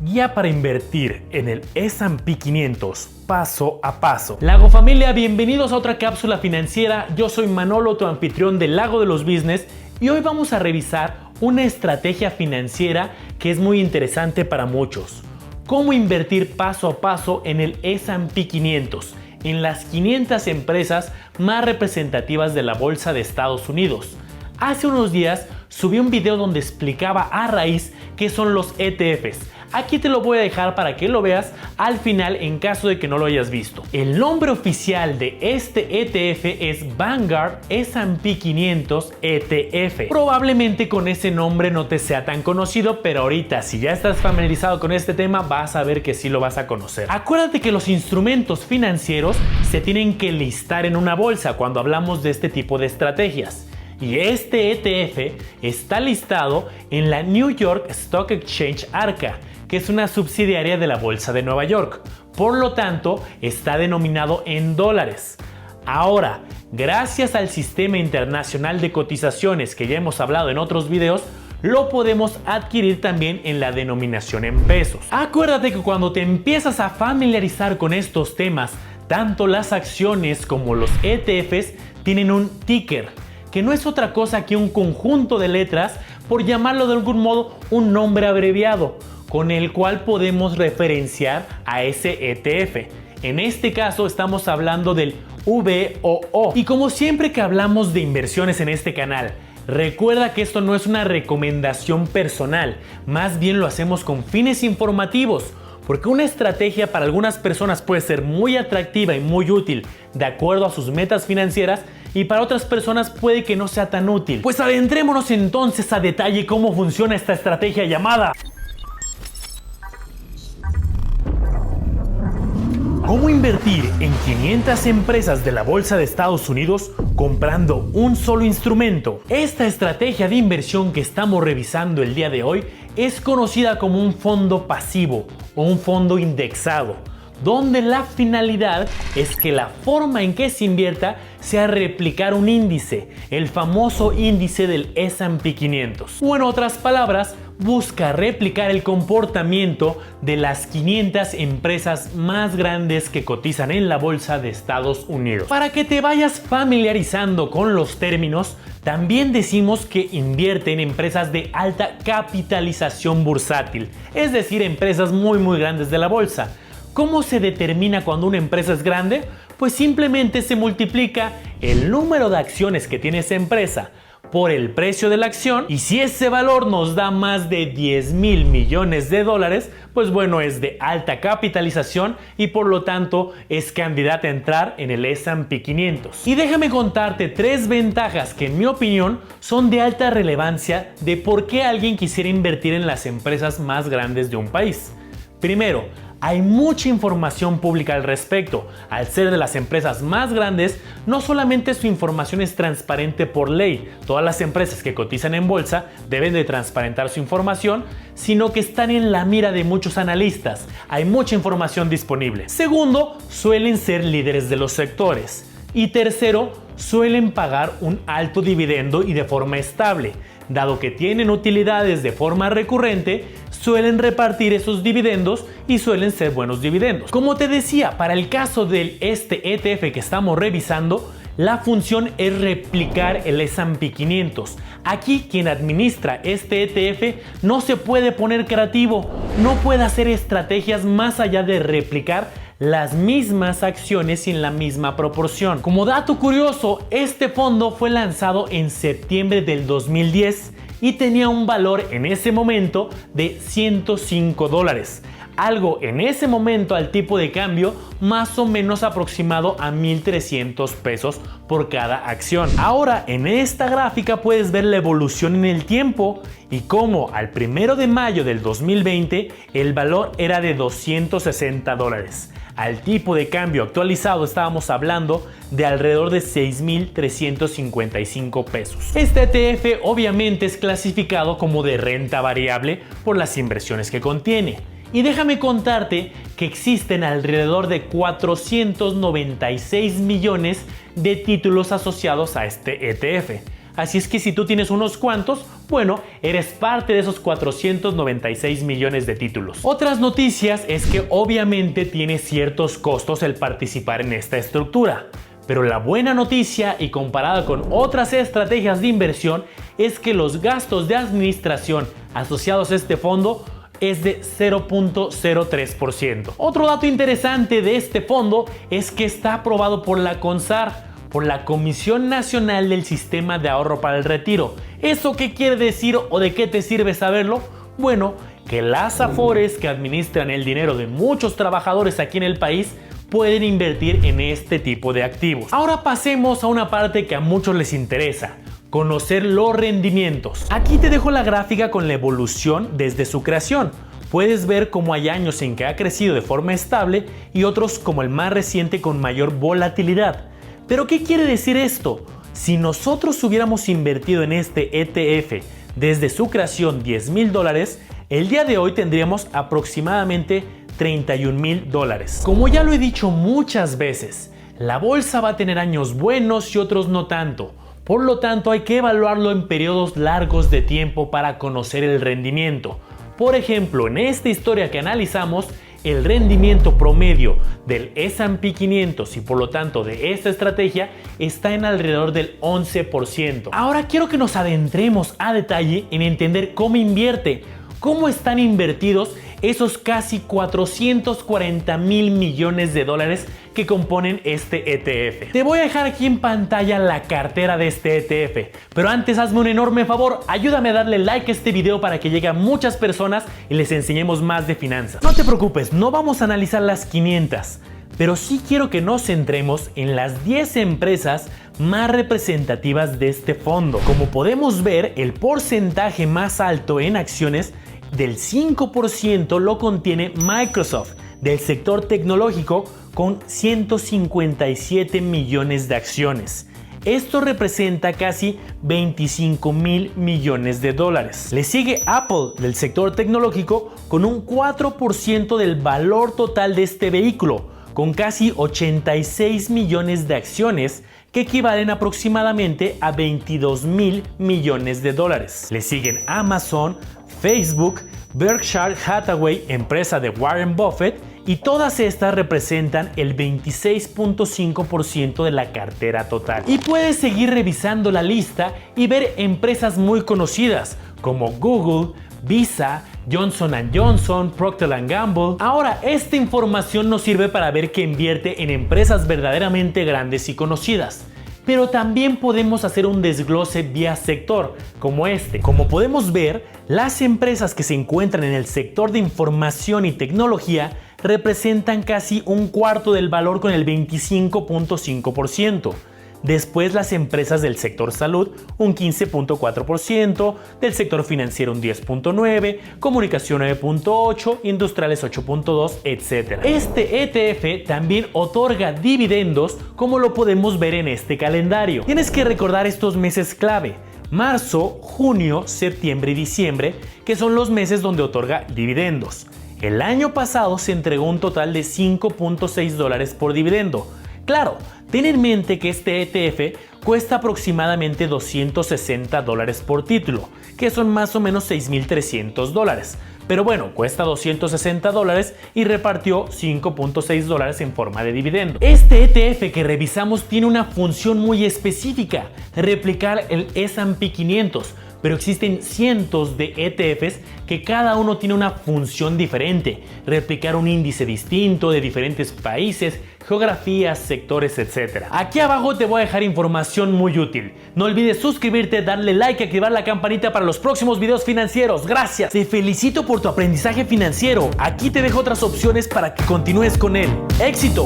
Guía para invertir en el S&P 500 paso a paso. Lago familia, bienvenidos a otra cápsula financiera. Yo soy Manolo, tu anfitrión del Lago de los Business, y hoy vamos a revisar una estrategia financiera que es muy interesante para muchos. Cómo invertir paso a paso en el S&P 500, en las 500 empresas más representativas de la bolsa de Estados Unidos. Hace unos días subí un video donde explicaba a raíz qué son los ETFs. Aquí te lo voy a dejar para que lo veas al final en caso de que no lo hayas visto. El nombre oficial de este ETF es Vanguard S&P 500 ETF. Probablemente con ese nombre no te sea tan conocido, pero ahorita si ya estás familiarizado con este tema vas a ver que sí lo vas a conocer. Acuérdate que los instrumentos financieros se tienen que listar en una bolsa cuando hablamos de este tipo de estrategias. Y este ETF está listado en la New York Stock Exchange ARCA, que es una subsidiaria de la Bolsa de Nueva York. Por lo tanto, está denominado en dólares. Ahora, gracias al sistema internacional de cotizaciones que ya hemos hablado en otros videos, lo podemos adquirir también en la denominación en pesos. Acuérdate que cuando te empiezas a familiarizar con estos temas, tanto las acciones como los ETFs tienen un ticker, que no es otra cosa que un conjunto de letras, por llamarlo de algún modo un nombre abreviado, con el cual podemos referenciar a ese ETF. En este caso estamos hablando del VOO. Y como siempre que hablamos de inversiones en este canal, recuerda que esto no es una recomendación personal, más bien lo hacemos con fines informativos, porque una estrategia para algunas personas puede ser muy atractiva y muy útil de acuerdo a sus metas financieras, y para otras personas puede que no sea tan útil. Pues adentrémonos entonces a detalle cómo funciona esta estrategia llamada ¿Cómo invertir en 500 empresas de la Bolsa de Estados Unidos comprando un solo instrumento? Esta estrategia de inversión que estamos revisando el día de hoy es conocida como un fondo pasivo o un fondo indexado, donde la finalidad es que la forma en que se invierta sea replicar un índice, el famoso índice del S&P 500. O en otras palabras, busca replicar el comportamiento de las 500 empresas más grandes que cotizan en la bolsa de Estados Unidos. Para que te vayas familiarizando con los términos, también decimos que invierte en empresas de alta capitalización bursátil, es decir, empresas muy grandes de la bolsa. ¿Cómo se determina cuando una empresa es grande? Pues simplemente se multiplica el número de acciones que tiene esa empresa por el precio de la acción, y si ese valor nos da más de 10,000 millones de dólares, pues bueno, es de alta capitalización y por lo tanto es candidata a entrar en el S&P 500. Y déjame contarte 3 ventajas que en mi opinión son de alta relevancia de por qué alguien quisiera invertir en las empresas más grandes de un país. Primero, hay mucha información pública al respecto. Al ser de las empresas más grandes, no solamente su información es transparente por ley, todas las empresas que cotizan en bolsa deben de transparentar su información, sino que están en la mira de muchos analistas. Hay mucha información disponible. Segundo, suelen ser líderes de los sectores. Y tercero, suelen pagar un alto dividendo y de forma estable. Dado que tienen utilidades de forma recurrente, suelen repartir esos dividendos y suelen ser buenos dividendos. Como te decía, para el caso de este ETF que estamos revisando, la función es replicar el S&P 500. Aquí quien administra este ETF no se puede poner creativo, no puede hacer estrategias más allá de replicar las mismas acciones en la misma proporción. Como dato curioso, este fondo fue lanzado en septiembre del 2010 y tenía un valor en ese momento de $105. Algo en ese momento al tipo de cambio más o menos aproximado a 1,300 pesos por cada acción. Ahora en esta gráfica puedes ver la evolución en el tiempo y cómo al 1 de mayo del 2020 el valor era de $260. Al tipo de cambio actualizado estábamos hablando de alrededor de 6,355 pesos. Este ETF obviamente es clasificado como de renta variable por las inversiones que contiene. Y déjame contarte que existen alrededor de 496 millones de títulos asociados a este ETF. Así es que si tú tienes unos cuantos, bueno, eres parte de esos 496 millones de títulos. Otras noticias es que obviamente tiene ciertos costos el participar en esta estructura. Pero la buena noticia, y comparada con otras estrategias de inversión, es que los gastos de administración asociados a este fondo es de 0.03%. Otro dato interesante de este fondo es que está aprobado por la CONSAR, por la Comisión Nacional del Sistema de Ahorro para el Retiro. ¿Eso qué quiere decir o de qué te sirve saberlo? Bueno, que las AFORES que administran el dinero de muchos trabajadores aquí en el país pueden invertir en este tipo de activos. Ahora pasemos a una parte que a muchos les interesa: conocer los rendimientos. Aquí te dejo la gráfica con la evolución desde su creación. Puedes ver cómo hay años en que ha crecido de forma estable y otros como el más reciente con mayor volatilidad. ¿Pero qué quiere decir esto? Si nosotros hubiéramos invertido en este ETF desde su creación $10,000, el día de hoy tendríamos aproximadamente $31,000. Como ya lo he dicho muchas veces, la bolsa va a tener años buenos y otros no tanto. Por lo tanto, hay que evaluarlo en periodos largos de tiempo para conocer el rendimiento. Por ejemplo, en esta historia que analizamos, el rendimiento promedio del S&P 500 y por lo tanto de esta estrategia está en alrededor del 11%. Ahora quiero que nos adentremos a detalle en entender cómo invierte, cómo están invertidos esos casi 440,000 millones de dólares que componen este ETF. Te voy a dejar aquí en pantalla la cartera de este ETF, pero antes hazme un enorme favor, ayúdame a darle like a este video para que llegue a muchas personas y les enseñemos más de finanzas. No te preocupes, no vamos a analizar las 500, pero sí quiero que nos centremos en las 10 empresas más representativas de este fondo. Como podemos ver, el porcentaje más alto en acciones del 5% lo contiene Microsoft, del sector tecnológico, con 157 millones de acciones. Esto representa casi 25,000 millones de dólares. Le sigue Apple, del sector tecnológico, con un 4% del valor total de este vehículo, con casi 86 millones de acciones, que equivalen aproximadamente a 22,000 millones de dólares. Le siguen Amazon, Facebook, Berkshire Hathaway, empresa de Warren Buffett, y todas estas representan el 26.5% de la cartera total. Y puedes seguir revisando la lista y ver empresas muy conocidas como Google, Visa, Johnson & Johnson, Procter & Gamble. Ahora, esta información nos sirve para ver que invierte en empresas verdaderamente grandes y conocidas. Pero también podemos hacer un desglose vía sector, como este. Como podemos ver, las empresas que se encuentran en el sector de información y tecnología representan casi un cuarto del valor con el 25.5%. Después las empresas del sector salud un 15.4%, del sector financiero un 10.9%, comunicación 9.8%, industriales 8.2%, etc. Este ETF también otorga dividendos, como lo podemos ver en este calendario. Tienes que recordar estos meses clave: marzo, junio, septiembre y diciembre, que son los meses donde otorga dividendos. El año pasado se entregó un total de $5.6 por dividendo. Claro, ten en mente que este ETF cuesta aproximadamente $260 por título, que son más o menos $6,300. Pero bueno, cuesta $260 y repartió $5.6 en forma de dividendo. Este ETF que revisamos tiene una función muy específica: replicar el S&P 500. Pero existen cientos de ETFs que cada uno tiene una función diferente: replicar un índice distinto de diferentes países, geografías, sectores, etc. Aquí abajo te voy a dejar información muy útil. No olvides suscribirte, darle like y activar la campanita para los próximos videos financieros. ¡Gracias! Te felicito por tu aprendizaje financiero. Aquí te dejo otras opciones para que continúes con él. ¡Éxito!